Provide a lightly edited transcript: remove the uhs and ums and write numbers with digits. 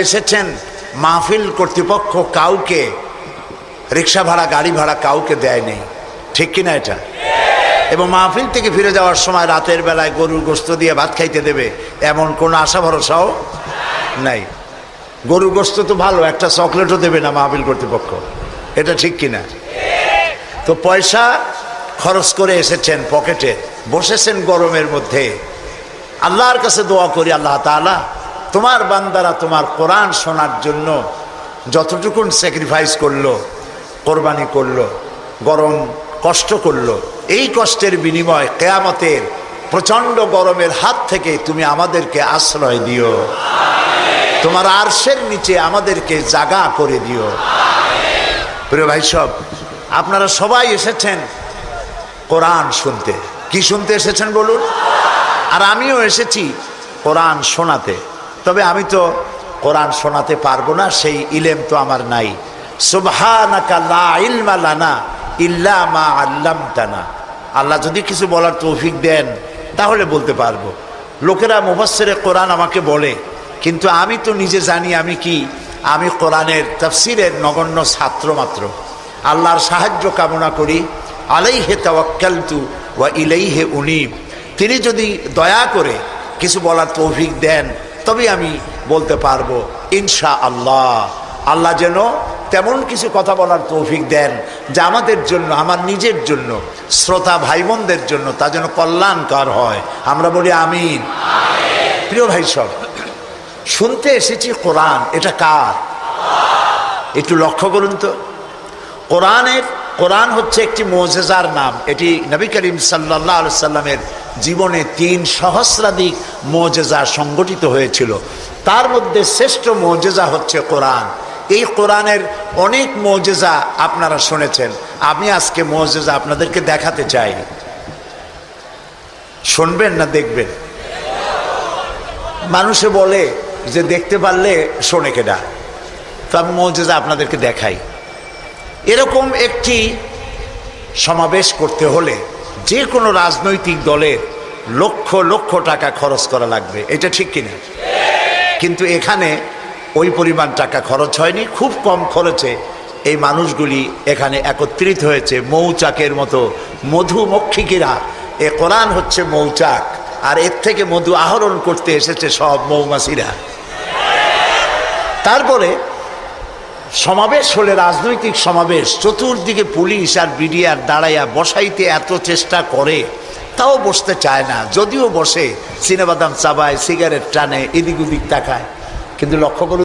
এসেছেন, মাহফিল কর্তৃপক্ষ কাউকে রিক্সা ভাড়া, গাড়ি ভাড়া কাউকে দেয় নেই, ঠিক কিনা এটা? এবং মাহফিল থেকে ফিরে যাওয়ার সময় রাতের বেলায় গরুর গোশত দিয়ে ভাত খাইতে দেবে এমন কোনো আশা ভরসাও নাই। গরুর গোশত তো ভালো, একটা চকলেটও দেবে না মাহফিল কর্তৃপক্ষ, এটা ঠিক কিনা? তো পয়সা খরচ করে এসেছেন, পকেটে বসেছেন গরমের মধ্যে। আল্লাহর কাছে দোয়া করি, আল্লাহ তাআলা তোমার বান্দারা তোমার কোরআন শোনার জন্য যতটুকুন স্যাক্রিফাইস করলো, কোরবানি করলো, গরম কষ্ট করলো, এই কষ্টের বিনিময় কিয়ামতের প্রচণ্ড গরমের হাত থেকে তুমি আমাদেরকে আশ্রয় দিও, তোমার আরশের নিচে আমাদেরকে জাগা করে দিও। প্রিয় ভাই সব, আপনারা সবাই এসেছেন কোরআন শুনতে। কি শুনতে এসেছেন বলুন? আর আমিও এসেছি কোরআন শোনাতে। তবে আমি তো কোরআন শোনাতে পারবো না, সেই ইলম তো আমার নাই। সুবহানাকা লা ইলমা লানা ইল্লা মা আল্লামতানা। আল্লাহ যদি কিছু বলার তৌফিক দেন তাহলে বলতে পারবো। লোকেরা মুফাসসিরে কোরআন আমাকে বলে, কিন্তু আমি তো নিজে জানি আমি কি, আমি কোরআনের তাফসীরের নগণ্য ছাত্র মাত্র। আল্লাহর সাহায্য কামনা করি। আলাইহি তাওয়াক্কালতু ওয়া ইলাইহি উনীব। তিনি যদি দয়া করে কিছু বলার তৌফিক দেন তবে আমি বলতে পারবো ইনশাআল্লাহ। আল্লাহ যেন তেমন কিছু কথা বলার তৌফিক দেন যা আমাদের জন্য, আমার নিজের জন্য, শ্রোতা ভাই বোনদের জন্য তা যেন কল্যাণকর হয়। আমরা বলি আমিন। প্রিয় ভাই সব, শুনতে এসেছি কোরআন, এটা কার? একটু লক্ষ্য করুন তো। কোরআন হচ্ছে একটি মুজিজার নাম। এটি নবী করিম সাল্লাল্লাহু আলাইহি সাল্লামের জীবনে 3 সহস্রাধিক মুজিজা সংগঠিত হয়েছিল। তার মধ্যে শ্রেষ্ঠ মুজিজা হচ্ছে কোরআন। এই কোরআনের অনেক মুজিজা আপনারা শুনেছেন। আমি আজকে মুজিজা আপনাদেরকে দেখাতে চাই। শুনবেন না দেখবেন? মানুষে বলে যে দেখতে পারলে শোনে কেডা, তো আমি মুজিজা আপনাদেরকে দেখাই। এরকম একটি সমাবেশ করতে হলে যে কোনো রাজনৈতিক দলের লক্ষ লক্ষ টাকা খরচ করা লাগবে, এটা ঠিক কিনা? কিন্তু এখানে ওই পরিমাণ টাকা খরচ হয়নি, খুব কম খরচে এই মানুষগুলি এখানে একত্রিত হয়েছে। মৌচাকের মতো মধুমক্ষিকেরা, এ কোরআন হচ্ছে মৌচাক, আর এর থেকে মধু আহরণ করতে এসেছে সব মৌমাছিরা। তারপরে সমাবেশ হলে, রাজনৈতিক সমাবেশ, চতুর্দিকে পুলিশ আর বিডিআর দাঁড়াইয়া বসাইতে এত চেষ্টা করে, তাও বসতে চায় না। যদিও বসে, চিনাবাদাম চাবায়, সিগারেট টানে, এদিক ওদিক তাকায়। কিন্তু লক্ষ্য করুন